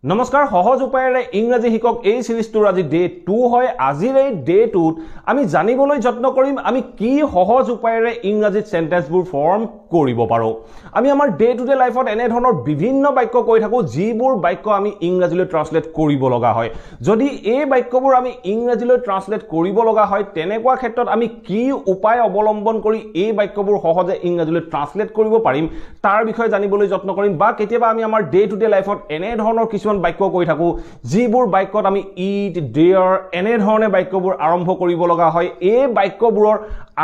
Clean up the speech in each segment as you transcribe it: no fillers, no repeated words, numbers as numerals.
নমস্কাৰ সহজ উপায়েৰে ইংৰাজী শিকক এই সিৰিজটোৰ আজি ডে 2 হয় আজিৰ এই ডে 2ত আমি জানিবলৈ যত্ন কৰিম আমি কি সহজ উপায়েৰে ইংৰাজীত সেন্টেন্সবোৰ ফৰ্ম কৰিব পাৰো আমি আমাৰ ডে টু ডে লাইফত এনে ধৰণৰ বিভিন্ন বাক্য কৈ থাকো যিবোৰ বাক্য আমি ইংৰাজীলৈ ট্ৰান্সলেট কৰিব লগা হয় যদি এই বাক্যবোৰ আমি ইংৰাজীলৈ ট্ৰান্সলেট কৰিব লগা হয় তেনেকুৱা ক্ষেত্ৰত আমি কি উপায় অৱলম্বন কৰি এই বাক্যবোৰ সহজে ইংৰাজীলৈ ট্ৰান্সলেট কৰিব পাৰিম তাৰ বিষয়ে জানিবলৈ যত্ন কৰিম বা কেতিয়াবা আমি আমাৰ ডে টু ডে লাইফত এনে ধৰণৰ কিছু বাক্য কৈ থাকো যিবোৰ বাক্যত আমি ইট দেয়াৰ এনে ধৰণে বাক্যবোৰ আৰম্ভ কৰিব লগা হয় এই বাক্যবোৰৰ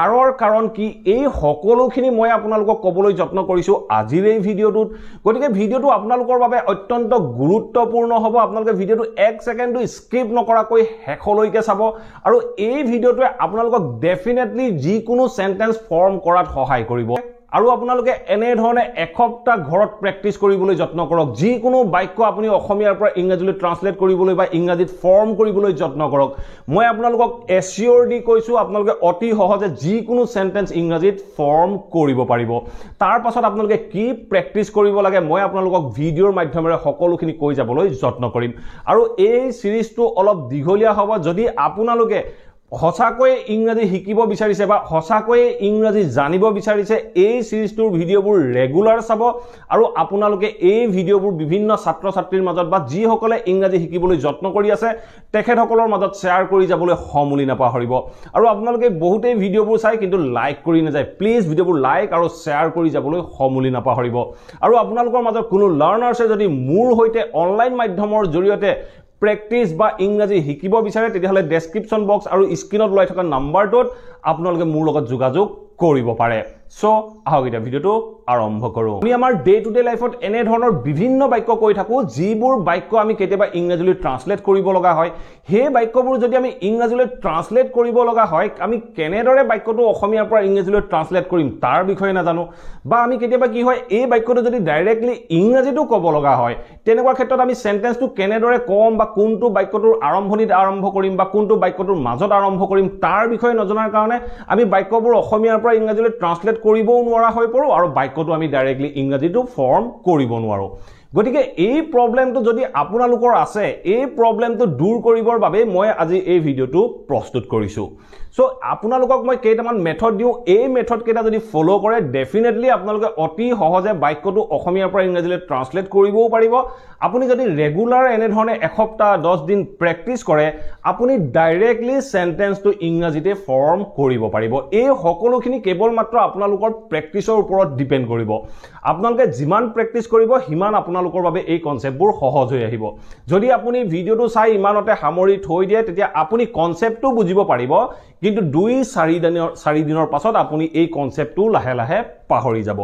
আৰৰ কাৰণ কি এই সকলোখিনি মই আপোনালোকক ক'বলৈ যত্ন কৰিছো আজিৰ এই ভিডিঅ'টোত গতিকে ভিডিঅ'টো আপোনালোকৰ বাবে অত্যন্ত গুৰুত্বপূৰ্ণ হ'ব আপোনালোকে ভিডিঅ'টো 1 সেকেন্ডো স্কিপ নকৰাকৈ শেষলৈকে চাব আৰু এই ভিডিঅ'টোৱে আপোনালোকক ডেফিনেটলি যিকোনো সেন্টেন্স ফৰ্ম কৰাত সহায় কৰিব আৰু আপোনালোকে এনে ধৰণে এসপ্তাহ ঘৰত প্ৰেক্টিস কৰিবলৈ যত্ন কৰক যিকোনো বাক্য আপুনি অসমীয়াৰ পৰা ইংৰাজীলৈ ট্ৰান্সলেট কৰিবলৈ বা ইংৰাজীত ফৰ্ম কৰিবলৈ যত্ন কৰক মই আপোনালোকক এচিউৰ দি কৈছো আপোনালোকে অতি সহজে যিকোনো সেন্টেন্স ইংৰাজীত ফৰ্ম কৰিব পাৰিব তাৰ পাছত আপোনালোকে কি প্ৰেক্টিস কৰিব লাগে মই আপোনালোকক ভিডিঅ'ৰ মাধ্যমেৰে সকলোখিনি কৈ যাবলৈ যত্ন কৰিম আৰু এই সিৰিজটো অলপ দীঘলীয়া হ'ব যদি আপোনালোকে হসাকৈ ইংৰাজী শিকিব বিচাৰিছে বা হসাকৈ ইংৰাজী জানিব বিচাৰিছে এই সিৰিজটোৰ ভিডিঅ'বোৰ ৰেগুলাৰ চাব আৰু আপোনালোকে এই ভিডিঅ'বোৰ বিভিন্ন ছাত্ৰ ছাত্ৰীৰ মাজত বা যি সকলে ইংৰাজী শিকিবলৈ যত্ন কৰি আছে তেখেতসকলৰ মাজত শেয়াৰ কৰি যাবলৈ সমুলি নাপাহৰিব আৰু আপোনালোকে বহুতেই ভিডিঅ'বোৰ চাই কিন্তু লাইক কৰি নাযায় প্লিজ ভিডিঅ'বোৰ লাইক আৰু শেয়াৰ কৰি যাবলৈ সমুলি নাপাহৰিব আৰু আপোনালোকৰ মাজত কোনো লাৰ্নাৰ্ছে যদি মোৰ হৈতে অনলাইন মাধ্যমৰ জৰিয়তে প্ৰেক্টিস বা ইংৰাজী শিকিব বিচাৰে তেতিয়াহলে ডেসক্ৰিপচন বক্স আৰু স্ক্ৰিনত ওলাই থকা নাম্বাৰটোত আপোনালোকে মোৰ লগত যোগাযোগ কৰিব পাৰে সো আহক এটা ভিডিঅটো আৰম্ভ কৰো আমি আমাৰ ডে টু ডে লাইফত এনে ধৰণৰ বিভিন্ন বাক্য কৈ থাকো যিবোৰ বাক্য আমি কেতিয়াবা ইংৰাজীলৈ ট্ৰান্সলেট কৰিব লগা হয় হে বাক্যবোৰ যদি আমি ইংৰাজীলৈ ট্ৰান্সলেট কৰিব লগা হয় আমি কেনেদৰে বাক্যটো অসমীয়াৰ পৰা ইংৰাজীলৈ ট্ৰান্সলেট কৰিম তাৰ বিষয়ে নাজানো বা আমি কেতিয়াবা কি হয় এই বাক্যটো যদি ডাইৰেক্টলি ইংৰাজীটো ক'ব লগা হয় তেনেকুৱা ক্ষেত্ৰত আমি সেন্টেন্সটো কেনেদৰে কম বা কোনটো বাক্যটোৰ আৰম্ভণিত আৰম্ভ কৰিম বা কোনটো বাক্যটোৰ মাজত আৰম্ভ কৰিম তাৰ বিষয়ে নজনাৰ কাৰণে আমি বাক্যবোৰ অসমীয়াৰ পৰা ইংৰাজীলৈ ট্ৰান্সলেট কৰিবও নোৱাৰা হৈ পৰো আৰু বাক্যটো আমি ডাইৰেক্টলি ইংৰাজীটো ফৰ্ম কৰিব নোৱাৰো গতিকে এই প্ৰবলেমটো যদি আপোনালোকৰ আছে এই প্ৰবলেমটো দূৰ কৰিবৰ বাবে মই আজি এই ভিডিঅটো প্ৰস্তুত কৰিছো সো আপোনালোকক মই কেইটামান মেথড দিও এই মেথড কেইটা যদি ফলো কৰে ডেফিনেটলি আপোনালোকে অতি সহজে বাক্যটো অসমীয়াৰ পৰা ইংৰাজীলৈ ট্ৰান্সলেট কৰিবও পাৰিব আপুনি যদি ৰেগুলাৰ এনে ধৰণে এসপ্তাহ 10 দিন প্ৰেক্টিস কৰে আপুনি ডাইৰেক্টলি সেন্টেন্সটো ইংৰাজীতে ফৰ্ম কৰিব পাৰিব এই সকলোখিনি কেৱল মাত্ৰ আপোনালোকৰ প্ৰেক্টিসৰ ওপৰত ডিপেন্ড কৰিব আপোনালোকে যিমান প্ৰেক্টিস কৰিব হিমান আপোনালোকৰ বাবে এই কনসেপ্টবোৰ সহজ হৈ আহিব যদি আপুনি ভিডিঅটো চাই ইমানতে সামৰি থৈ দিয়ে তেতিয়া আপুনি কনসেপ্টটো বুজিব পাৰিব কিন্তু 2-4 দিনৰ পাছত আপুনি এই কনসেপ্টটো লাহে লাহে পাহৰি যাব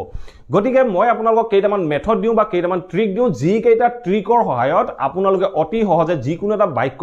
গতিকে মই আপোনালোকক কেইটামান মেথড দিও বা কেইটামান ট্ৰিক দিও যি কেইটা ট্ৰিকৰ সহায়ত আপোনালোকে অতি সহজে যিকোনো এটা বাক্য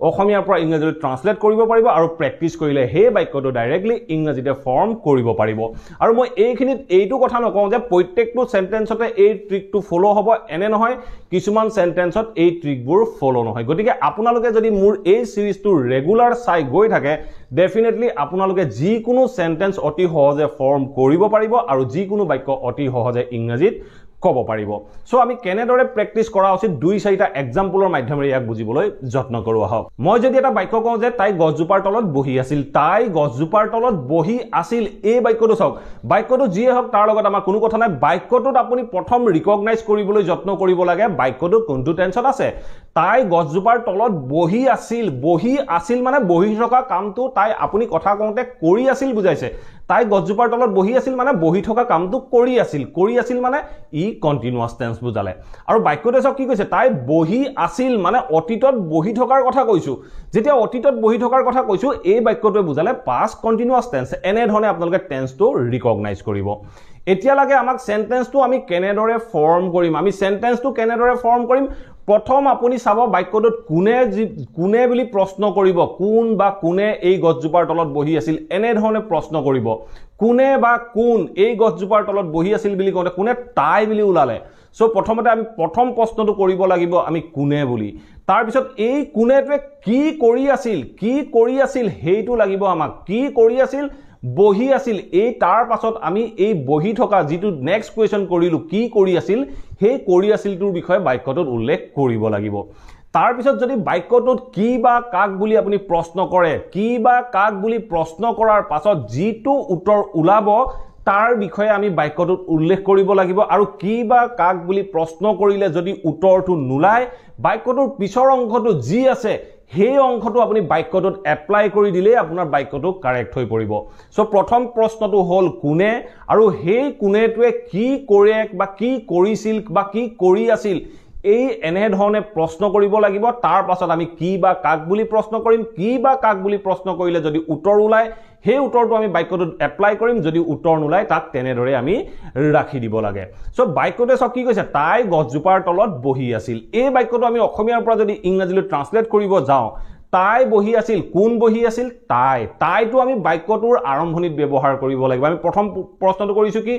অসমীয়াৰ পৰা ইংৰাজীলৈ ট্ৰান্সলেট কৰিব পাৰিব আৰু প্ৰেক্টিস কৰিলে হে বাক্যটো ডাইৰেক্টলি ইংৰাজীতে ফৰ্ম কৰিব পাৰিব আৰু মই এইখিনিত এইটো কথা নকওঁ যে প্ৰত্যেকটো সেন্টেন্সতে এই ট্ৰিকটো ফলো হ'ব এনে নহয় কিছুমান সেন্টেন্সত এই ট্ৰিকবোৰ ফলো নহয় গতিকে আপোনালোকে যদি মোৰ এই সিৰিজটো ৰেগুলাৰ চাই গৈ থাকে ডেফিনেটলি আপোনালোকে যিকোনো সেন্টেন্স অতি সহজে ফৰ্ম কৰিব পাৰিব আৰু যিকোনো বাক্য অতি সহজে ইংৰাজীত ক'ব পাৰিব সো আমি কেনেদৰে প্ৰেক্টিস কৰা উচিত 2-4টা এক্সাম্পলৰ মাধ্যমেৰে ইয়াক বুজিবলৈ যত্ন কৰো আহক মই যদি এটা বাক্য কওঁ যে তাই গছজোপাৰ তলত বহি আছিল তাই গছজোপাৰ তলত বহি আছিল এই বাক্যটো চাওক বাক্যটো যিয়ে হওক তাৰ লগত আমাৰ কোনো কথা নাই বাক্যটোত আপুনি প্ৰথম ৰিকগনাইজ কৰিবলৈ যত্ন কৰিব লাগে বাক্যটো কোনটো টেন্সত আছে তাই গছজোপাৰ তলত বহি আছিল মানে বহি থকা কামটো তাই আপুনি কথা কওঁতে কৰি আছিল বুজাইছে তাই গছজোপাৰ তলত বহি আছিল মানে বহি থকা কামটো কৰি আছিল মানে ই কন্টিনিউয়াস টেন্স বুজালে আৰু বাক্যটো চাওক কি কৈছে তাই বহি আছিল মানে অতীতত বহি থকাৰ কথা কৈছো যেতিয়া অতীতত বহি থকাৰ কথা কৈছো এই বাক্যটোৱে বুজালে পাষ্ট কন্টিনিউয়াস টেন্স এনে ধৰণে আপোনালোকে টেন্সটো ৰিকগনাইজ কৰিব এতিয়া লাগে আমাক সেন্টেন্সটো আমি কেনেদৰে ফৰ্ম কৰিম প্ৰথম আপুনি চাব বাক্যটোত কোনে বুলি প্ৰশ্ন কৰিব কোন বা কোনে এই গছজোপাৰ তলত বহি আছিল এনে ধৰণে প্ৰশ্ন কৰিব কোনে বা কোন এই গছজোপাৰ তলত বহি আছিল বুলি কওঁতে কোনে তাই বুলি ওলালে সো প্ৰথমতে আমি প্ৰথম প্ৰশ্নটো কৰিব লাগিব আমি কোনে বুলি তাৰ পিছত এই কোনেটোৱে কি কৰি আছিল হেইটো লাগিব আমাক কি কৰি আছিল বহি আছিল এই তাৰ পাছত আমি এই বহি থকা যেটো নেক্সট কোৱেশ্চন কৰিলো কি কৰি আছিল সেই কৰি আছিলটোৰ বিষয়ে বাক্যটোত উল্লেখ কৰিব লাগিব তাৰ পিছত যদি বাক্যটোত কি বা কাক বুলি আপুনি প্ৰশ্ন কৰে কি বা কাক বুলি প্ৰশ্ন কৰাৰ পাছত যেটো উত্তৰ ওলাব তাৰ বিষয়ে আমি বাক্যটোত উল্লেখ কৰিব লাগিব আৰু কি বা কাক বুলি প্ৰশ্ন কৰিলে যদি উত্তৰটো নুলায় বাক্যটোৰ পিছৰ অংশটো যি আছে সেই অংশটো আপুনি বাক্যটোত এপ্লাই কৰি দিলে আপোনাৰ বাক্যটো কাৰেক্ট হৈ পৰিব সো প্ৰথম প্ৰশ্নটো হল কোনে আৰু সেই কোনেটোৱে কি কৰে বা কি কৰিছিল বা কি কৰি আছিল এই এনে ধৰণে প্ৰশ্ন কৰিব লাগিব তাৰ পাছত আমি কি বা কাক বুলি প্ৰশ্ন কৰিম কি বা কাক বুলি প্ৰশ্ন কৰিলে যদি উত্তৰ ওলায় সেই উত্তৰটো আমি বাক্যটোত এপ্লাই কৰিম যদি উত্তৰ নুলায় তাক তেনেদৰে আমি ৰাখি দিব লাগে সো বাক্যটোৱে সব কি কৈছে তাই গছজোপাৰ তলত বহি আছিল এই বাক্যটো আমি অসমীয়াৰ পৰা যদি ইংৰাজীলৈ ট্ৰান্সলেট কৰিব যাওঁ তাই বহি আছিল কোন বহি আছিল তাইটো আমি বাক্যটোৰ আৰম্ভণিত ব্যৱহাৰ কৰিব লাগিব আমি প্ৰথম প্ৰশ্নটো কৰিছো কি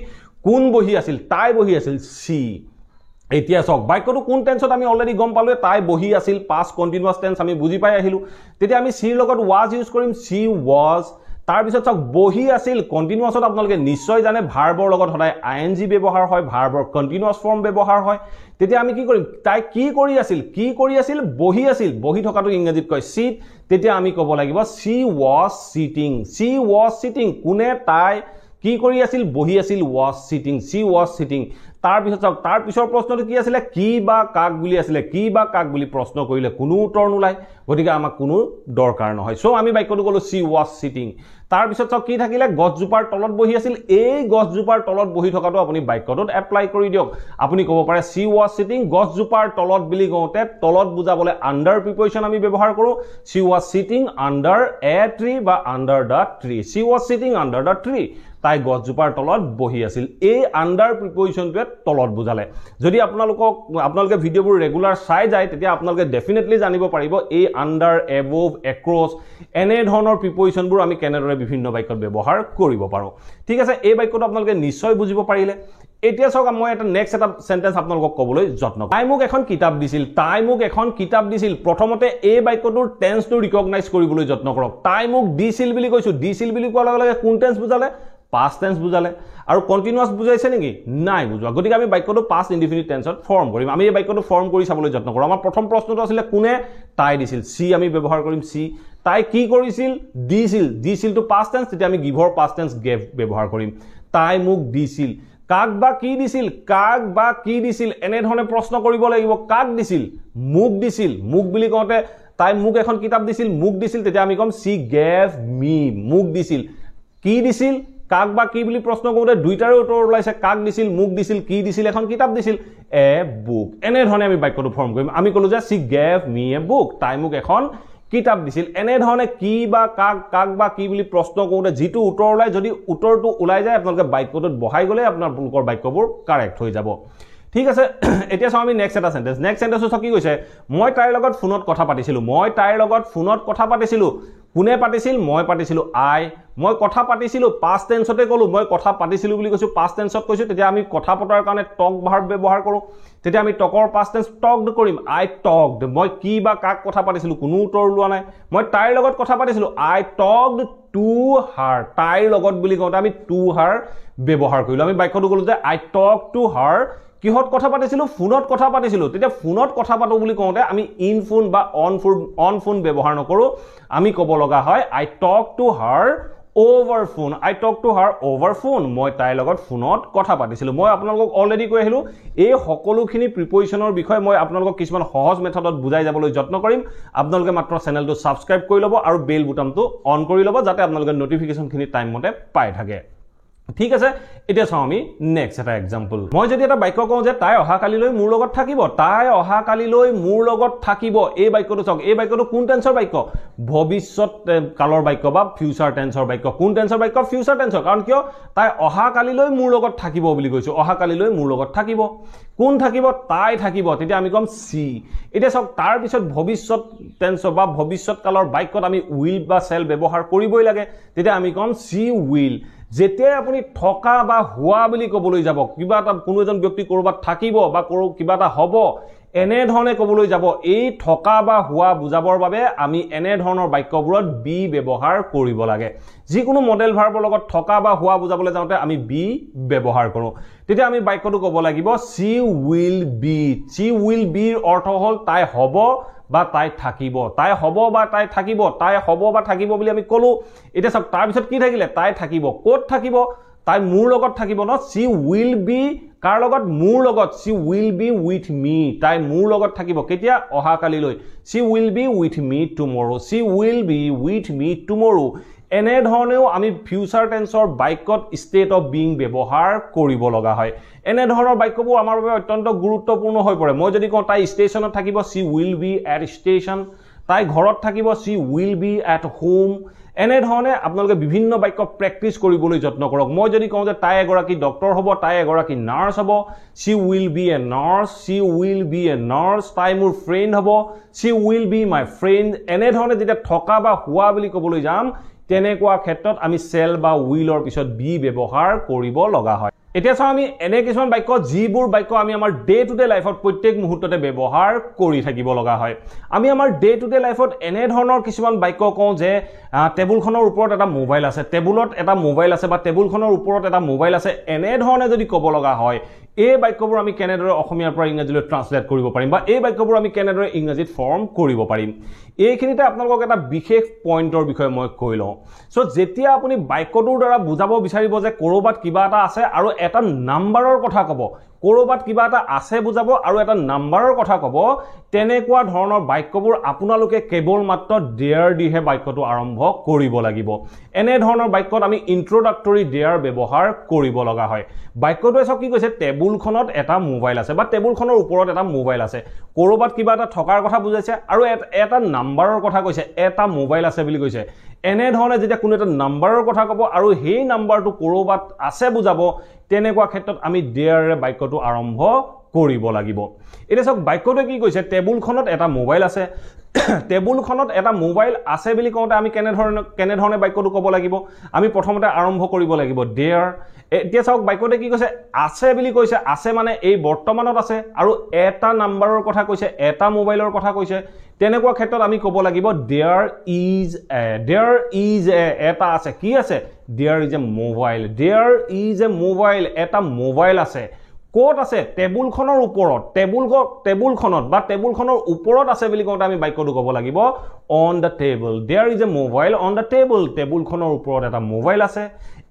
কোন বহি আছিল তাই বহি আছিল সি এতিয়া সক বাক্যটো কোন টেন্সত আমি অলৰেডি গম পালো তাই বহি আছিল পাস্ট কন্টিনিউয়াস টেন্স আমি বুজি পাই আহিলো তেতিয়া আমি সিৰ লগত ওয়াজ ইউজ কৰিম সি ওয়াজ তাৰ পিছত সক বহি আছিল কন্টিনিউয়াসত আপোনালোকে নিশ্চয় জানে ভাৰ্বৰ লগত সদায় আইএনজি ব্যৱহাৰ হয় ভাৰ্বৰ কন্টিনিউয়াস ফৰ্ম ব্যৱহাৰ হয় তেতিয়া আমি কি কৰিম তাই কি কৰি আছিল বহি থকাটো ইংৰাজীত কয় সিট তেতিয়া আমি ক'ব লাগিব সি ওয়াজ সিটিং কোনে তাই কি কৰি আছিল বহি আছিল ওয়াজ সিটিং তাৰ পিছৰ প্ৰশ্নটো কি আছিল কি বা কাক বুলি আছিল কি বা কাক বুলি প্ৰশ্ন কৰিলে কোনো উত্তৰ নুলাই গতিকে আমাক কোনো দৰকাৰ নহয় সো আমি বাক্যটো কলো সি ওয়াজ সিটিং তাৰ পিছত কি থাকিলে গছজোপাৰ তলত বহি আছিল এই গছজোপাৰ তলত বহি থকাটো আপুনি বাক্যটোত এপ্লাই কৰি দিয়ক আপুনি ক'ব পাৰে সি ওয়াজ সিটিং গছজোপাৰ তলত বুলি কওঁতে তলত বুজাবলে আন্ডাৰ প্ৰিপজিশন আমি ব্যৱহাৰ কৰো she was sitting under a tree বা under the tree she was sitting under the tree তাই গছজোপাৰ তলত বহি আছিল এই আন্ডাৰ প্ৰিপজিশনটোৱে তলত বুজালে যদি আপোনালোকে ভিডিঅ'বোৰ ৰেগুলাৰ চাই যায় তেতিয়া আপোনালোকে ডেফিনেটলি জানিব পাৰিব এই আন্ডাৰ এবভ এক্ৰছ এনে ধৰণৰ প্ৰিপজিশনবোৰ আমি কেনেদৰে বিভিন্ন বাক্যত ব্যৱহাৰ কৰিব পাৰো ঠিক আছে এই বাক্যটো আপোনালোকে নিশ্চয় বুজিব পাৰিলে এতিয়া সক মই এটা নেক্সট এটা সেন্টেন্স আপোনালোকক ক'বলৈ যত্ন তাই মোক এখন কিতাপ দিছিল প্ৰথমতে এই বাক্যটোৰ টেন্সটো ৰিকগনাইজ কৰিবলৈ যত্ন কৰক তাই মোক দিছিল বুলি কৈছো দিছিল বুলি কোৱাৰ লগে লগে কোন টেন্স বুজালে past tense বুজালে আৰু কন্টিনিউয়াস বুজাইছে নেকি নাই বুজোৱা গতিকে আমি বাক্যটো past indefinite tenseত ফৰ্ম কৰিম আমি এই বাক্যটো ফৰ্ম কৰি চাবলৈ যত্ন কৰোঁ আমাৰ প্ৰথম প্ৰশ্নটো আছিল কোনে তাই দিছিল সি আমি ব্যৱহাৰ কৰিম সি তাই কি কৰিছিল দিছিল টু past tense তেতিয়া আমি গিভৰ past tense gave ব্যৱহাৰ কৰিম তাই মোক দিছিল কাক বা কি দিছিল এনে ধৰণে প্ৰশ্ন কৰিব লাগিব কাক দিছিল মোক বুলি কওঁতে তাই মোক এখন কিতাপ দিছিল তেতিয়া আমি কম she gave me মোক দিছিল কি দিছিল কাক বা কি বুলি প্ৰশ্ন কৰোতে দুইটাৰে উত্তৰ ওলাইছে কাক দিছিল মোক দিছিল কি দিছিল এখন কিতাপ দিছিল এ বুক এনে ধৰণে আমি বাক্যটো ফৰ্ম কৰিম আমি কলো যে she gave me a book তাই মোক এখন কিতাপ দিছিল এনে ধৰণে কি বা কাক বা কি বুলি প্ৰশ্ন কৰোতে যেটো উত্তৰ ওলাই যদি উত্তৰটো ওলাই যায় আপোনালোকে বাক্যটোত বহাই গলে আপোনালোকৰ বাক্যবোৰ কাৰেক্ট হৈ যাব ঠিক আছে এতিয়া চাও আমি নেক্সট এটা সেন্টেন্স নেক্সট কি কৈছে মই তাইৰ লগত ফোনত কথা পাতিছিলো কোনে পাতিছিল মই পাতিছিলো মই কথা পাতিছিলো past tenseতে কলো মই কথা পাতিছিলো বুলি কৈছো past tenseত কৈছো তেতিয়া আমি কথা পতাৰ কাৰণে talk verb ব্যৱহাৰ কৰো তেতিয়া আমি talkৰ past tense talked কৰিম I talked মই কি বা কাক কথা পাতিছিলো কোনো উত্তৰ লোৱা নাই মই তাইৰ লগত কথা পাতিছিলো I talked to her তাইৰ লগত বুলি কওঁতে আমি to her ব্যৱহাৰ কৰিলো আমি বাক্যটো কলো যে I talked to her কিহত কথা পাতিছিলো ফোনত কথা পাতিছিলো তেতিয়া ফোনত কথা পাতো বুলি কওঁতে আমি ইন ফোন বা অন ফোন ব্যৱহাৰ নকৰো আমি ক'ব লগা হয় I talk to her over phone মই তাইৰ লগত ফোনত কথা পাতিছিলো মই আপোনালোকক অলৰেডি কৈ আহিলো এই সকলোখিনি প্ৰিপজিশনৰ বিষয়ে মই আপোনালোকক কিছুমান সহজ মেথডত বুজাই যাবলৈ যত্ন কৰিম আপোনালোকে মাত্ৰ চেনেলটো সাবস্ক্ৰাইব কৰি ল'ব আৰু বেল বুটামটো অন কৰি ল'ব যাতে আপোনালোকে নটিফিকেশনখিনি টাইম মতে পাই থাকে ঠিক আছে এতিয়া চাও আমি নেক্সট এটা এক্সাম্পল মই যদি এটা বাক্য কওঁ যে তাই অহা কালিলৈ মোৰ লগত থাকিব এই বাক্যটো চাওক এই বাক্যটো কোন টেন্সৰ বাক্য ভৱিষ্যত কালৰ বাক্য বা ফিউচাৰ টেন্সৰ বাক্য কোন টেন্সৰ বাক্য ফিউচাৰ টেন্সৰ কাৰণ কিয় তাই অহা কালিলৈ মোৰ লগত থাকিব বুলি কৈছো অহা কালিলৈ মোৰ লগত থাকিব কোন থাকিব তাই থাকিব তেতিয়া আমি কম সি এতিয়া চাওক তাৰ পিছত ভৱিষ্যত টেন্সৰ বা ভৱিষ্যত কালৰ বাক্যত আমি উইল বা শেল ব্যৱহাৰ কৰিবই লাগে তেতিয়া আমি কম সি উইল যেতিয়া আপুনি থকা বা হোৱা বুলি ক'বলৈ যাব কিবা এটা কোনো এজন ব্যক্তি কৰবাত থাকিব বা কিবা এটা হ'ব এনে ধৰণে ক'বলৈ যাব এই থকা বা হোৱা বুজাবৰ বাবে আমি এনে ধৰণৰ বাক্যবোৰত বি ব্যৱহাৰ কৰিব লাগে যিকোনো মডেল ভাৰ্বৰ লগত থকা বা হোৱা বুজাবলৈ যাওঁতে আমি বি ব্যৱহাৰ কৰোঁ তেতিয়া আমি বাক্যটো ক'ব লাগিব she will be she will be ৰ অৰ্থ হ'ল তাই হ'ব বা তাই থাকিব তাই হ'ব বা তাই থাকিব তাই হ'ব বা থাকিব বুলি আমি ক'লো এতিয়া সব তাৰ পিছত কি থাকিলে তাই থাকিব ক'ত থাকিব তাই মোৰ লগত থাকিব ন she will be কাৰ লগত মোৰ লগত she will be with me তাই মোৰ লগত থাকিব কেতিয়া অহা কালিলৈ she will be with me tomorrow she will be with me tomorrow এনে ধৰণেও আমি ফিউচাৰ টেন্সৰ বাক্যত ষ্টেট অফ বিং ব্যৱহাৰ কৰিব লগা হয় এনে ধৰণৰ বাক্যবোৰ আমাৰ বাবে অত্যন্ত গুৰুত্বপূৰ্ণ হৈ পৰে মই যদি কওঁ তাই ষ্টেচনত থাকিব she will be at station তাই ঘৰত থাকিব she will be at home এনে ধৰণে আপোনালোকে বিভিন্ন বাক্য প্ৰেক্টিছ কৰিবলৈ যত্ন কৰক মই যদি কওঁ যে তাই এগৰাকী ডক্টৰ হ'ব তাই এগৰাকী নাৰ্ছ হ'ব she will be a nurse she will be a nurse তাই মোৰ ফ্ৰেণ্ড হ'ব she will be my friend এনে ধৰণে যেতিয়া থকা বা হোৱা বুলি ক'বলৈ যাম তেনেকুৱা ক্ষেত্ৰত আমি shall বা willৰ পিছত be ব্যৱহাৰ কৰিব লগা হয় এতিয়া চাও আমি এনে কিছুমান বাক্য যিবোৰ বাক্য আমি আমাৰ ডে টু ডে লাইফত প্ৰত্যেক মুহূৰ্ততে ব্যৱহাৰ কৰি থাকিব লগা হয় আমি আমাৰ ডে টু ডে লাইফত এনে ধৰণৰ কিছুমান বাক্য কওঁ যে টেবুলখনৰ ওপৰত এটা মোবাইল আছে টেবুলত এটা মোবাইল আছে বা টেবুলখনৰ ওপৰত এটা মোবাইল আছে এনে ধৰণে যদি ক'ব লগা হয় এই বাক্যবোৰ আমি কেনেদৰে অসমীয়াৰ পৰা ইংৰাজীলৈ ট্ৰান্সলেট কৰিব পাৰিম বা এই বাক্যবোৰ আমি কেনেদৰে ইংৰাজীত ফৰ্ম কৰিব পাৰিম এইখিনিতে আপোনালোকক এটা বিশেষ পইণ্টৰ বিষয়ে মই কৈ লওঁ সো যেতিয়া আপুনি বাক্যটোৰ দ্বাৰা বুজাব বিচাৰিব যে কৰবাত কিবা এটা আছে আৰু এটা নাম্বাৰৰ কথা ক'ব কৰবাত কিবা এটা আছে বুজাব আৰু এটা নাম্বাৰৰ কথা ক'ব তেনেকুৱা ধৰণৰ বাক্যবোৰ আপোনালোকে কেৱল মাত্ৰ দেয়াৰ দিহে বাক্যটো আৰম্ভ কৰিব লাগিব এনে ধৰণৰ বাক্যত আমি ইন্ট্ৰোডাক্টৰী দেয়াৰ ব্যৱহাৰ কৰিব লগা হয় বাক্যটোৱে সব কি কৈছে টেবুলখনত এটা মোবাইল আছে বা টেবুলখনৰ ওপৰত এটা মোবাইল আছে কৰবাত কিবা এটা থকাৰ কথা বুজাইছে আৰু এটা নাম্বাৰৰ কথা কৈছে এটা মোবাইল আছে বুলি কৈছে এনে ধৰণে যেতিয়া কোনো এটা নাম্বাৰৰ কথা ক'ব আৰু সেই নাম্বাৰটো কৰবাত আছে বুজাব তেনেকুৱা ক্ষেত্ৰত আমি দেয়াৰে বাক্যটো আৰম্ভ কৰিব লাগিব এতিয়া সব বাক্যটোৱে কি কৈছে টেবুলখনত এটা মোবাইল আছে টেবুলখনত এটা মোবাইল আছে বুলি কওঁতে আমি কেনে ধৰণে বাক্যটো ক'ব লাগিব আমি প্ৰথমতে আৰম্ভ কৰিব লাগিব দেয়াৰ এতিয়া চাওক বাক্যটোৱে কি কৈছে আছে বুলি কৈছে আছে মানে এই বৰ্তমানত আছে আৰু এটা নাম্বাৰৰ কথা কৈছে এটা মোবাইলৰ কথা কৈছে তেনেকুৱা ক্ষেত্ৰত আমি ক'ব লাগিব there is a এটা আছে কি আছে there is a mobile এটা মোবাইল আছে কোট আছে টেবুলখনৰ ওপৰত টেবুলখনত বা টেবুলখনৰ ওপৰত আছে বুলি কওঁতে আমি বাক্যটো ক'ব লাগিব on the table there is a mobile on the table টেবুলখনৰ ওপৰত এটা মোবাইল আছে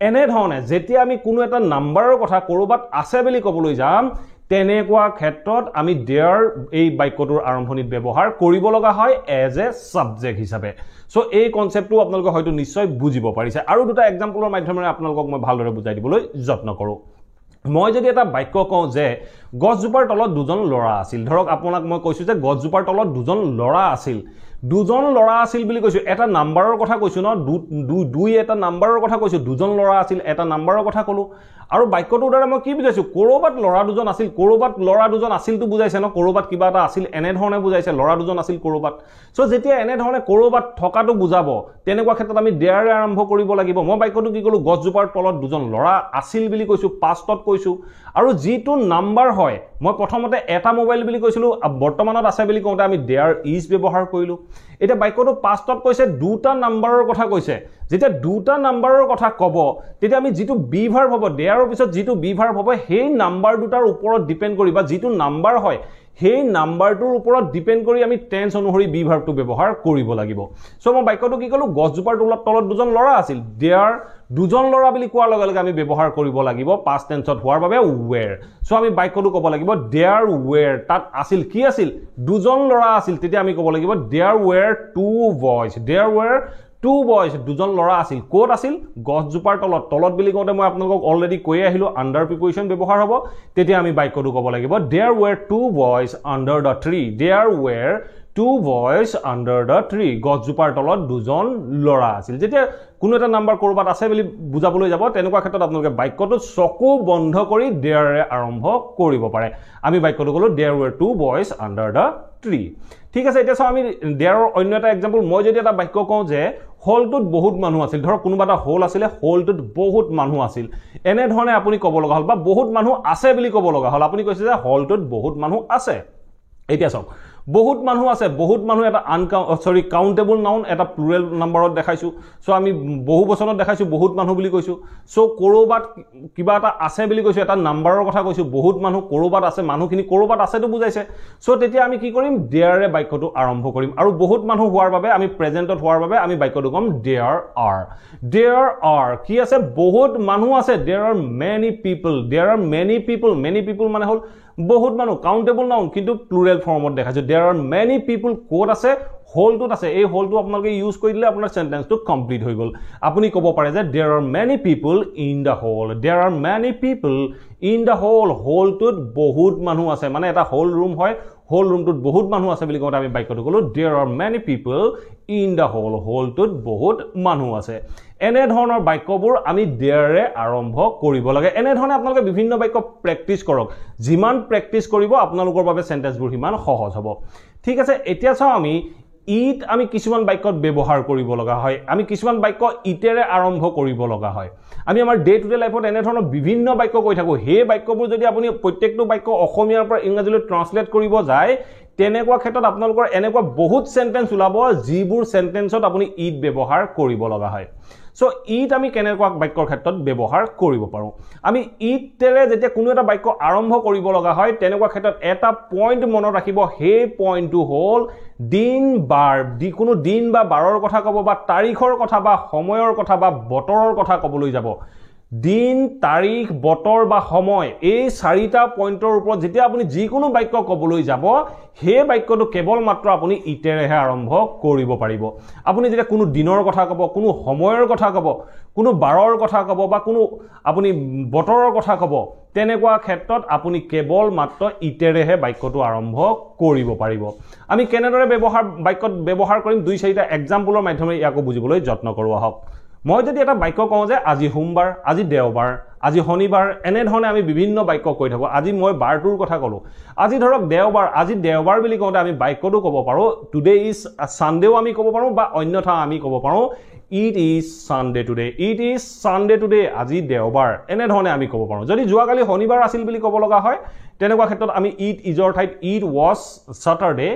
এনে ধৰণে যেতিয়া আমি কোনো এটা নাম্বাৰৰ কথা কৰবাত আছে বুলি ক'বলৈ যাম তেনেকুৱা ক্ষেত্ৰত আমি there এই বাক্যটোৰ আৰম্ভণিত ব্যৱহাৰ কৰিব লগা হয় as a subject হিচাপে সো এই কনসেপ্টটো আপোনালোকে হয়তো নিশ্চয় বুজিব পাৰিছে আৰু দুটা এক্সাম্পলৰ মাধ্যমেৰে আপোনালোকক মই ভালদৰে বুজাই দিবলৈ যত্ন কৰোঁ মই যদি এটা বাক্য কওঁ যে গছজোপাৰ তলত দুজন ল'ৰা আছিল ধৰক আপোনাক মই কৈছো যে গছজোপাৰ তলত দুজন ল'ৰা আছিল বুলি কৈছো এটা নাম্বাৰৰ কথা কৈছো ন দুই এটা নাম্বাৰৰ কথা কৈছো দুজন ল'ৰা আছিল এটা নাম্বাৰৰ কথা কলো আৰু বাক্যটোৰ দ্বাৰা মই কি বুজাইছো কৰবাত ল'ৰা দুজন আছিল তো বুজাইছে ন কৰবাত কিবা এটা আছিল এনে ধৰণে বুজাইছে ল'ৰা দুজন আছিল কৰবাত সো যেতিয়া এনে ধৰণে কৰবাত থকাটো বুজাব তেনেকুৱা ক্ষেত্ৰত আমি দেয়াৰে আৰম্ভ কৰিব লাগিব মই বাক্যটো কি কলো গছজোপাৰ তলত দুজন ল'ৰা আছিল বুলি কৈছো পাষ্টত কৈছো আৰু যিটো নাম্বাৰ হয় মই প্ৰথমতে এটা মোবাইল বুলি কৈছিলো বৰ্তমানত আছে বুলি কওঁতে আমি দেয়াৰ ইজ ব্যৱহাৰ কৰিলো এটা বাক্যটো পাষ্টত কৈছে দুটা নাম্বাৰৰ কথা কৈছে যেতিয়া দুটা নাম্বাৰৰ কথা ক'ব তেতিয়া আমি যিটো বি ভাৰ্ব হ'ব দেয়াৰৰ পিছত যিটো বি ভাৰ্ব হ'ব সেই নাম্বাৰ দুটাৰ ওপৰত ডিপেন্ড কৰি বা যিটো নাম্বাৰ হয় সেই নাম্বাৰটোৰ ওপৰত ডিপেন্ড কৰি আমি টেন্স অনুসৰি বি ভাৰ্বটো ব্যৱহাৰ কৰিব লাগিব সো মই বাক্যটো কি কলো গছজোপাৰ তলত দুজন ল'ৰা আছিল দেয়াৰ দুজন ল'ৰা বুলি কোৱাৰ লগে লগে আমি ব্যৱহাৰ কৰিব লাগিব পাষ্ট টেন্সত হোৱাৰ বাবে ওৱেৰ সো আমি বাক্যটো ক'ব লাগিব দেয়াৰ ওৱেৰ তাত আছিল কি আছিল দুজন ল'ৰা আছিল তেতিয়া আমি ক'ব লাগিব দেয়াৰ ওৱেৰ টু বয়জ দুজন ল'ৰা আছিল কোট আছিল গছজোপাৰ তলত বুলি কওঁতে মই আপোনালোকক অলৰেডি কৈ আহিলো আন্ডাৰ প্ৰিপজিশন ব্যৱহাৰ হ'ব তেতিয়া আমি বাক্যটো ক'ব লাগিব there were two boys under the tree গছজোপাৰ তলত দুজন ল'ৰা আছিল যেতিয়া কোনো এটা নাম্বাৰ কৰবাত আছে বুলি বুজাবলৈ যাব তেনেকুৱা ক্ষেত্ৰত আপোনালোকে বাক্যটো চকু বন্ধ কৰি দেয়াৰে আৰম্ভ কৰিব পাৰে আমি বাক্যটো ক'লো there were two boys under the tree ঠিক আছে এতিয়া চাও আমি দেয়াৰৰ অন্য এটা এক্সাম্পল মই যদি এটা বাক্য কওঁ যে হলটোত বহুত মানুহ আছিল ধৰক কোনোবা এটা হল আছিল হলটোত বহুত মানুহ আছিল এনে ধৰণে আপুনি ক'ব লগা হল বা বহুত মানুহ আছে বুলি ক'ব লগা হল আপুনি কৈছে যে হলটোত বহুত মানুহ আছে এতিয়া চাওক বহুত মানুহ আছে বহুত মানুহ এটা কাউন্টেবল নাউন এটা প্লুৰেল নাম্বাৰত দেখাইছো সো আমি বহু বচনত দেখাইছো বহুত মানুহ বুলি কৈছো সো কৰবাত কিবা এটা আছে বুলি কৈছো এটা নাম্বাৰৰ কথা কৈছো বহুত মানুহ কৰবাত আছে মানুহখিনি কৰবাত আছেটো বুজাইছে সো তেতিয়া আমি কি কৰিম দেয়াৰে বাক্যটো আৰম্ভ কৰিম আৰু বহুত মানুহ হোৱাৰ বাবে আমি প্ৰেজেন্টত হোৱাৰ বাবে আমি বাক্যটো কম দেয়াৰ আৰ কি আছে বহুত মানুহ আছে দেয়াৰ আৰ মেনি পিপল মানে হল বহুত মানুহ কাউন্টেবল নাউন কিন্তু প্লুৰেল ফৰ্মত দেখাইছো there are many people code আছে হোলটোত আছে এই হোলটো আপোনালোকে ইউজ কৰি দিলে আপোনাৰ সেন্টেন্সটো কমপ্লিট হৈ গল আপুনি ক'ব পাৰে যে there are many people in the hall হোলটোত বহুত মানুহ আছে মানে এটা হোল ৰুম হয় হোল ৰুমটোত বহুত মানুহ আছে বুলি কওঁতে আমি বাক্যটো কলো there are many people in the hall হোলটোত বহুত মানুহ আছে এনে ধৰণৰ বাক্যবোৰ আমি দেয়াৰে আৰম্ভ কৰিব লাগে এনে ধৰণে আপোনালোকে বিভিন্ন বাক্য প্ৰেক্টিস কৰক যিমান প্ৰেক্টিস কৰিব আপোনালোকৰ বাবে সেন্টেন্সবোৰ হিমান সহজ হ'ব ঠিক আছে এতিয়া চাও আমি কিছুমান বাক্যত ব্যৱহাৰ কৰিব লগা হয় আমি কিছুমান বাক্য ইটেৰে আৰম্ভ কৰিব লগা হয় আমি আমাৰ ডে টু ডে লাইফত এনে ধৰণৰ বিভিন্ন বাক্য কৈ থাকো হে বাক্যবোৰ যদি আপুনি প্ৰত্যেকটো বাক্য অসমীয়াৰ পৰা ইংৰাজীলৈ ট্ৰান্সলেট কৰিব যায় তেনেকুৱা ক্ষেত্ৰত আপোনালোকৰ এনেকুৱা বহুত সেন্টেন্স ওলাব যিবোৰ সেন্টেন্সত আপুনি ইট ব্যৱহাৰ কৰিব লগা হয় সো ইট আমি কেনেকুৱা বাক্যৰ ক্ষেত্ৰত ব্যৱহাৰ কৰিব পাৰো আমি ইটেৰে যেতিয়া কোনো এটা বাক্য আৰম্ভ কৰিব লগা হয় তেনেকুৱা ক্ষেত্ৰত এটা পইণ্ট মনত ৰাখিব হে পইণ্টটো হল দিন বাৰ কোনো দিন বা বাৰৰ কথা ক'ব বা তাৰিখৰ কথা বা সময়ৰ কথা বা বতৰৰ কথা ক'বলৈ যাব দিন তাৰিখ বতৰ বা সময় এই চাৰিটা পইণ্টৰ ওপৰত যেতিয়া আপুনি যিকোনো বাক্য ক'বলৈ যাব হে বাক্যটো কেৱল মাত্ৰ আপুনি ইটেৰেহে আৰম্ভ কৰিব পাৰিব আপুনি যেতিয়া কোনো দিনৰ কথা ক'ব কোনো সময়ৰ কথা ক'ব কোনো বাৰৰ কথা ক'ব বা কোনো আপুনি বতৰৰ কথা ক'ব তেনেকুৱা ক্ষেত্ৰত আপুনি কেৱল মাত্ৰ ইটেৰেহে বাক্যটো আৰম্ভ কৰিব পাৰিব আমি কেনেদৰে বাক্যত ব্যৱহাৰ কৰিম দুই চাৰিটা এক্সাম্পলৰ মাধ্যমেৰে ইয়াকো বুজিবলৈ যত্ন কৰো আহক মই যদি এটা বাক্য কওঁ যে আজি সোমবাৰ আজি দেওবাৰ আজি শনিবাৰ এনে ধৰণে আমি বিভিন্ন বাক্য কৈ থাকো আজি মই বাৰটোৰ কথা কলো আজি ধৰক দেওবাৰ আজি দেওবাৰ বুলি কওঁতে আমি বাক্যটো ক'ব পাৰো টুডে ইজ সানডেও আমি ক'ব পাৰো বা অন্যথা আমি ক'ব পাৰো it is sunday today আজি দেওবাৰ এনে ধৰণে আমি ক'ব পাৰো যদি যোৱাকালি শনিবাৰ আছিল বুলি ক'ব লগা হয় তেনেকুৱা ক্ষেত্ৰত আমি it isৰ ঠাইত it was saturday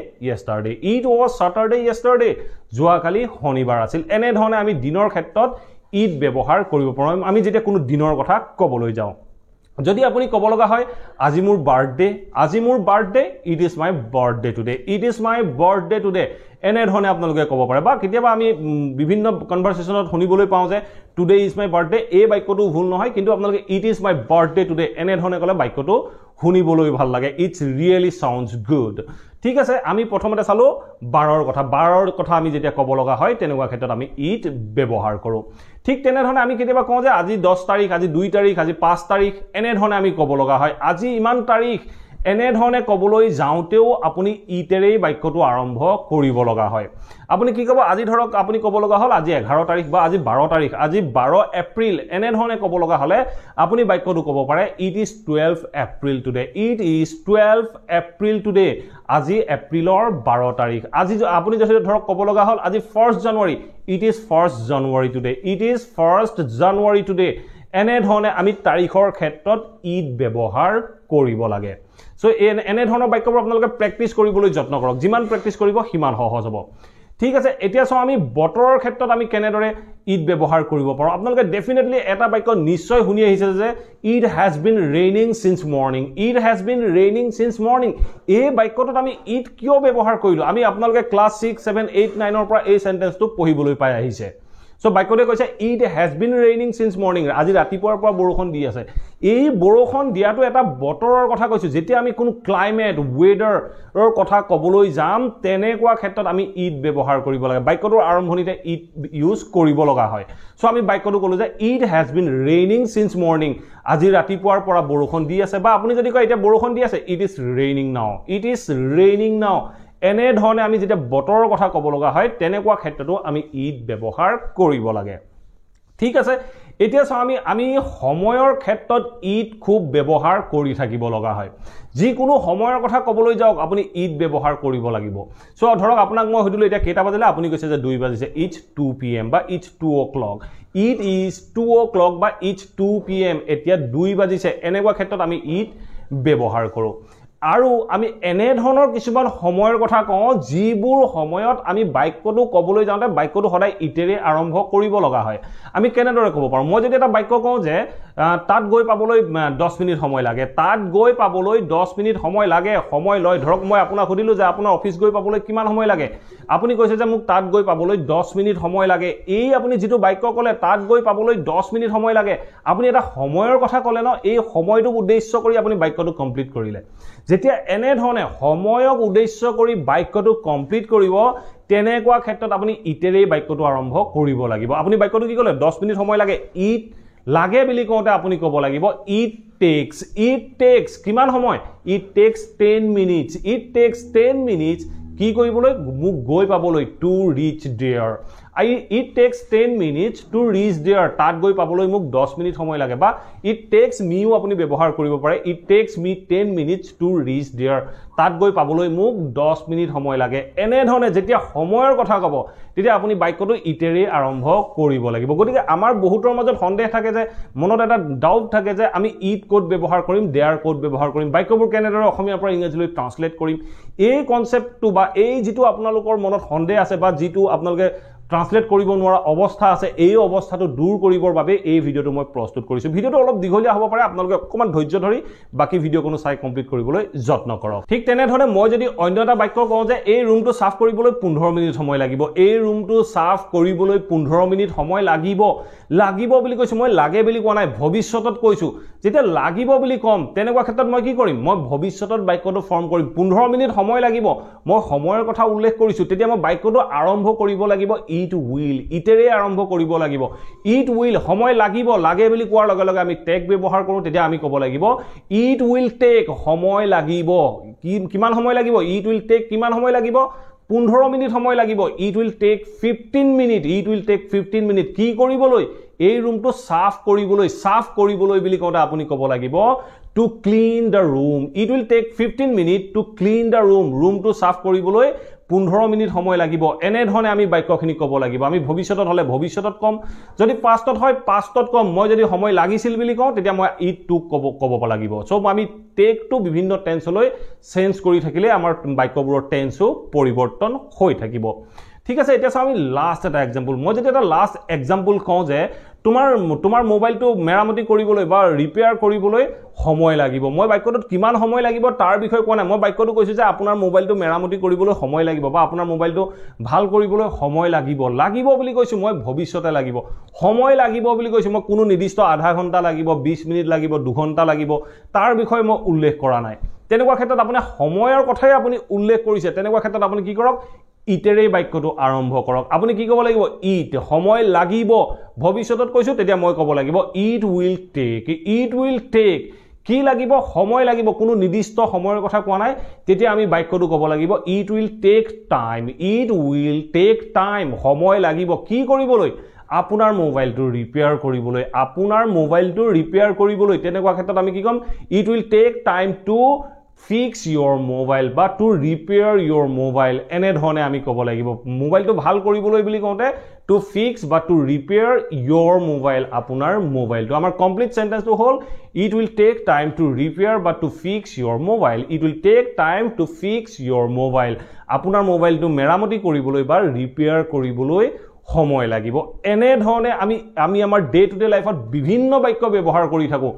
yesterday যোৱাকালি শনিবাৰ আছিল এনে ধৰণে আমি দিনৰ ক্ষেত্ৰত it ব্যৱহাৰ কৰিব পাৰো আমি যেতিয়া কোনো দিনৰ কথা ক'বলৈ যাওঁ যদি আপুনি ক'ব লগা হয় আজি মোৰ birthday it is my birthday today এনে ধৰণে আপোনালোকে ক'ব পাৰে বা কেতিয়াবা আমি বিভিন্ন কনভাৰসেশনত শুনিবলৈ পাওঁ যে টুডে ইজ মাই বাৰ্থডে এই বাক্যটো ভুল নহয় কিন্তু আপোনালোকে it is my birthday today এনে ধৰণে ক'লে বাক্যটো শুনিবলৈ ভাল লাগে it's really sounds good ঠিক আছে আমি প্ৰথমতে চালো বাৰৰ কথা আমি যেতিয়া ক'ব লগা হয় তেনেকুৱা ক্ষেত্ৰত আমি it ব্যৱহাৰ কৰো ঠিক তেনে ধৰণে আমি কেতিয়াবা কওঁ যে আজি 10 তাৰিখ আজি 2 তাৰিখ আজি 5 তাৰিখ এনে ধৰণে আমি ক'ব লগা হয় আজি ইমান তাৰিখ এনে ধৰণে ক'বলৈ যাওঁতেও আপুনি ইটেৰেই বাক্যটো আৰম্ভ কৰিব লগা হয় আপুনি কি ক'ব আজি ধৰক আপুনি ক'ব লগা হল আজি 11 তাৰিখ বা আজি 12 তাৰিখ আজি 12 এপ্ৰিল এনে ধৰণে ক'ব লগা হলে আপুনি বাক্যটো ক'ব পাৰে it is 12 April today আজি এপ্ৰিলৰ 12 তাৰিখ আজি আপুনি যদি ধৰক ক'ব লগা হল আজি 1st January it is 1st January today এনে ধৰণে আমি তাৰিখৰ ক্ষেত্ৰত it ব্যৱহাৰ কৰিব লাগে সো এনে ধৰণৰ বাক্যবোৰ আপোনালোকে প্ৰেক্টিস কৰিবলৈ যত্ন কৰক যিমান প্ৰেক্টিস কৰিব সিমান সহজ হ'ব ঠিক আছে এতিয়া চাও আমি বতৰৰ ক্ষেত্ৰত আমি কেনেদৰে it ব্যৱহাৰ কৰিব পাৰো আপোনালোকে ডেফিনেটলি এটা বাক্য নিশ্চয় শুনি আহিছে যে it has been raining since morning এই বাক্যটোত আমি it কিয় ব্যৱহাৰ কৰিলো আমি আপোনালোকে ক্লাস 6 7 8 9 ৰ পৰা এই সেন্টেন্সটো পঢ়িবলৈ পাই আহিছে সো বাক্যতে কৈছে it has been raining since morning আজি ৰাতিপুৱাৰ পৰা বৰষুণ দি আছে এই বৰষুণ দিয়াটো এটা বতৰৰ কথা কৈছো যেতিয়া আমি কোন ক্লাইমেট ওয়েদাৰৰ কথা ক'বলৈ যাম তেনেকুৱা ক্ষেত্ৰত আমি it ব্যৱহাৰ কৰিব লাগে বাক্যটোৰ আৰম্ভণিতে it ইউজ কৰিব লগা হয় সো আমি বাক্যটো ক'লো যে it has been raining since morning আজি ৰাতিপুৱাৰ পৰা বৰষুণ দি আছে বা আপুনি যদি কয় এটা বৰষুণ দি আছে it is raining now এনে ধৰণে আমি যেতিয়া বতৰৰ কথা ক'ব লগা হয় তেনেকুৱা ক্ষেত্ৰতো আমি it ব্যৱহাৰ কৰিব লাগে ঠিক আছে এতিয়া চাও আমি সময়ৰ ক্ষেত্ৰত it খুব ব্যৱহাৰ কৰি থাকিব লগা হয় যিকোনো সময়ৰ কথা ক'বলৈ যাওক আপুনি it ব্যৱহাৰ কৰিব লাগিব সো ধৰক আপোনাক মই সুধিলো এতিয়া কেইটা বাজিলে আপুনি কৈছে যে 2 বাজিছে it's 2 pm বা it's 2 o'clock it is 2 o'clock বা it's 2 pm এতিয়া 2 বাজিছে এনেকুৱা ক্ষেত্ৰত আমি it ব্যৱহাৰ কৰো আৰু আমি এনে ধৰণৰ কিছুমান সময়ৰ কথা কওঁ যিবোৰ সময়ত আমি বাক্যটো ক'বলৈ যাওঁতে বাক্যটো সদায় ইটেৰে আৰম্ভ কৰিব লগা হয় আমি কেনেদৰে ক'ব পাৰোঁ মই যদি এটা বাক্য কওঁ যে তাত গৈ পাবলৈ 10 মিনিট সময় লাগে তাত গৈ পাবলৈ 10 মিনিট সময় লাগে সময় লয় ধৰক মই আপোনাক সুধিলো যে আপোনাৰ অফিচ গৈ পাবলৈ কিমান সময় লাগে আপুনি কৈছে যে মোক তাত গৈ পাবলৈ 10 মিনিট সময় লাগে এই আপুনি যেটো বাক্য ক'লে তাত গৈ পাবলৈ 10 মিনিট সময় লাগে আপুনি এটা সময়ৰ কথা ক'লে ন এই সময়টো উদ্দেশ্য কৰি আপুনি বাক্যটো কমপ্লিট কৰিলে যেতিয়া এনে ধৰণে সময়ক উদ্দেশ্য কৰি বাক্যটো কমপ্লিট কৰিব তেনেকুৱা ক্ষেত্ৰত আপুনি ইটেৰে বাক্যটো আৰম্ভ কৰিব লাগিব আপুনি বাক্যটো কি ক'লে 10 মিনিট সময় লাগে ইট লাগে বুলি কওঁতে আপুনি ক'ব লাগিব it takes কিমান সময় it takes 10 minutes কি কৰিবলৈ মোক গৈ পাবলৈ to reach there it takes 10 minutes to reach there তাত গৈ পাবলৈ মোক 10 মিনিট সময় লাগে বা it takes me আপুনি ব্যৱহাৰ কৰিব পাৰে it takes me 10 minutes to reach there তাত গৈ পাবলৈ মোক 10 মিনিট সময় লাগে এনে ধৰণে যেতিয়া সময়ৰ কথা ক'ব তেতিয়া আপুনি বাক্যটো ইটেৰে আৰম্ভ কৰিব লাগিব গতিকে আমাৰ বহুতৰ মাজত সন্দেহ থাকে যে মনত এটা ডাউট থাকে যে আমি it কোড ব্যৱহাৰ কৰিম there কোড ব্যৱহাৰ কৰিম বাক্যবোৰ কেনেদৰে অসমীয়াৰ পৰা ইংৰাজীলৈ ট্ৰান্সলেট কৰিম এই কনসেপ্টটো বা এই যেটো আপোনালোকৰ মনত সন্দেহ আছে বা যেটো আপোনালোকে ট্ৰান্সলেট কৰিব নোৱাৰা অৱস্থা আছে এই অৱস্থাটো দূৰ কৰিবৰ বাবে এই ভিডিওটো মই প্ৰস্তুত কৰিছো ভিডিওটো অলপ দীঘলীয়া হ'ব পাৰে আপোনালোকে অকমান ধৈৰ্য ধৰি বাকি ভিডিও কোনো চাই কমপ্লিট কৰিবলৈ যত্ন কৰক ঠিক তেনে ধৰণে মই যদি অন্য এটা বাক্য কওঁ যে এই ৰুমটো সাফ কৰিবলৈ 15 মিনিট সময় লাগিব এই ৰুমটো সাফ কৰিবলৈ 15 মিনিট সময় লাগিব বুলি কৈছো মই লাগে বুলি কোৱা নাই ভৱিষ্যতত কৈছো যেতিয়া লাগিব বুলি কম তেনেকুৱা ক্ষেত্ৰত মই কি কৰিম মই ভৱিষ্যতত বাক্যটো ফৰ্ম কৰিম 15 মিনিট সময় লাগিব মই সময়ৰ কথা উল্লেখ কৰিছো তেতিয়া মই বাক্যটো আৰম্ভ কৰিব লাগিব it will ইটেৰে আৰম্ভ কৰিব লাগিব it will সময় লাগিব লাগে বুলি কোৱাৰ লগে লগে আমি টেক ব্যৱহাৰ কৰো তেতিয়া আমি ক'ব লাগিব it will take সময় লাগিব কিমান সময় লাগিব it will take কিমান সময় লাগিব 15 মিনিট সময় লাগিব it will take 15 মিনিট কি কৰিবলৈ এই ৰুমটো সাফ কৰিবলৈ বুলি কওঁতে আপুনি ক'ব লাগিব to clean the room it will take 15 minutes to clean the room to সাফ কৰিবলৈ 15 মিনিট সময় লাগিব এনে ধৰণে আমি বাক্যখিনি ক'ব লাগিব আমি ভৱিষ্যতত হলে ভৱিষ্যতত কম যদি পাষ্টত হয় পাষ্টত কম মই যদি সময় লাগিছিল বুলি কওঁ তেতিয়া মই it to ক'ব লাগিব সো আমি টেক টু বিভিন্ন টেন্সলৈ চেঞ্জ কৰি থাকিলে আমাৰ বাক্যবোৰৰ টেন্সও পৰিৱৰ্তন হৈ থাকিব ঠিক আছে এতিয়া আমি লাষ্ট এটা एग्जांपल মই যদি এটা লাষ্ট एग्जांपल কওঁ যে তোমাৰ মোবাইলটো মেৰামতি কৰিবলৈ বা ৰিপেয়াৰ কৰিবলৈ সময় লাগিব মই বাক্যটোত কিমান সময় লাগিব তাৰ বিষয়ে কোৱা নাই মই বাক্যটো কৈছো যে আপোনাৰ মোবাইলটো মেৰামতি কৰিবলৈ সময় লাগিব বা আপোনাৰ মোবাইলটো ভাল কৰিবলৈ সময় লাগিব বুলি কৈছো মই ভৱিষ্যতে লাগিব সময় লাগিব বুলি কৈছো মই কোনো নিৰ্দিষ্ট আধা ঘণ্টা লাগিব 20 মিনিট লাগিব 2 ঘণ্টা লাগিব তাৰ বিষয়ে মই উল্লেখ কৰা নাই তেনেকুৱা ক্ষেত্ৰত আপুনি সময়ৰ কথাই আপুনি উল্লেখ কৰিছে তেনেকুৱা ক্ষেত্ৰত আপুনি কি কৰক ইটেৰে বাক্যটো আৰম্ভ কৰক আপুনি কি ক'ব লাগিব ইট সময় লাগিব ভৱিষ্যতত কৈছো তেতিয়া মই ক'ব লাগিব it will take কি লাগিব সময় লাগিব কোনো নিৰ্দিষ্ট সময়ৰ কথা কোৱা নাই তেতিয়া আমি বাক্যটো ক'ব লাগিব it will take time সময় লাগিব কি কৰিবলৈ আপোনাৰ মোবাইলটো ৰিপেয়াৰ কৰিবলৈ তেনেকুৱা ক্ষেত্ৰত আমি কি কম it will take time to fix your mobile বা to repair your mobile এনে ধৰণে আমি ক'ব লাগিব মোবাইলটো ভাল কৰিবলৈ বুলি কওঁতে to fix বা to repair your mobile আপোনাৰ মোবাইলটো আমাৰ কমপ্লিট সেন্টেন্সটো হ'ল it will take time to repair বা to fix your mobile it will take time to fix your mobile আপোনাৰ মোবাইলটো মেৰামতি কৰিবলৈ বা ৰিপেয়াৰ কৰিবলৈ সময় লাগিব এনে ধৰণে আমি আমাৰ ডে টু ডে লাইফত বিভিন্ন বাক্য ব্যৱহাৰ কৰি থাকো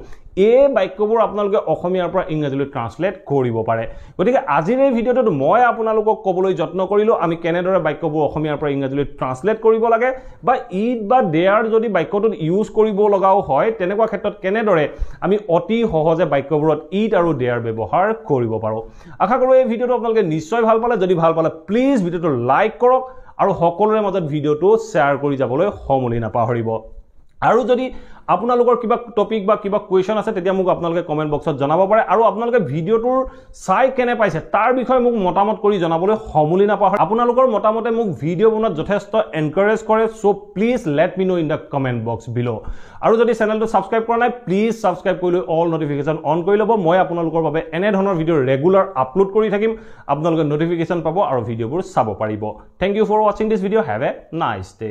এই বাক্যবোৰ আপোনালোকে অসমীয়াৰ পৰা ইংৰাজীলৈ ট্ৰান্সলেট কৰিব পাৰে গতিকে আজিৰ এই ভিডিওটোত মই আপোনালোকক ক'বলৈ যত্ন কৰিলো আমি কেনেদৰে বাক্যবোৰ অসমীয়াৰ পৰা ইংৰাজীলৈ ট্ৰান্সলেট কৰিব লাগে বা ইট বা দেয়াৰ যদি বাক্যটোত ইউজ কৰিব লগাও হয় তেনেকুৱা ক্ষেত্ৰত কেনেদৰে আমি অতি সহজে বাক্যবোৰত ইট আৰু দেয়াৰ ব্যৱহাৰ কৰিব পাৰো আশা কৰো এই ভিডিওটো আপোনালোকে নিশ্চয় ভাল পালে যদি ভাল পালে প্লিজ ভিডিওটো লাইক কৰক আৰু সকলোৰে মাজত ভিডিওটো শেয়াৰ কৰি যাবলৈ সমলি নাপাহৰিব আৰু যদি আপোনালোকৰ কিবা টপিক বা কিবা কোৱেশ্চন আছে তেতিয়া মোক আপোনালোকে কমেন্ট বক্সত জনাব পাৰে আৰু আপোনালোকে ভিডিওটোৰ চাই কেনে পাইছে তাৰ বিষয়ে মোক মতামত কৰি জনাবলৈ সমলি নাপাহৰিব আপোনালোকৰ মতামতে মোক ভিডিও বনোৱাত যথেষ্ট এনকাৰেজ কৰে so please let me no in the comment box বিলো আৰু যদি চেনেলটো সাবস্ক্ৰাইব কৰা নাই প্লিজ সাবস্ক্ৰাইব কৰি লৈ অল নটিফিকেশন অন কৰি ল'ব মই আপোনালোকৰ বাবে এনে ধৰণৰ ভিডিও ৰেগুলাৰ আপলোড কৰি থাকিম আপোনালোকে নটিফিকেশন পাব আৰু ভিডিওবোৰ চাব পাৰিব thank you for watching this video have a nice day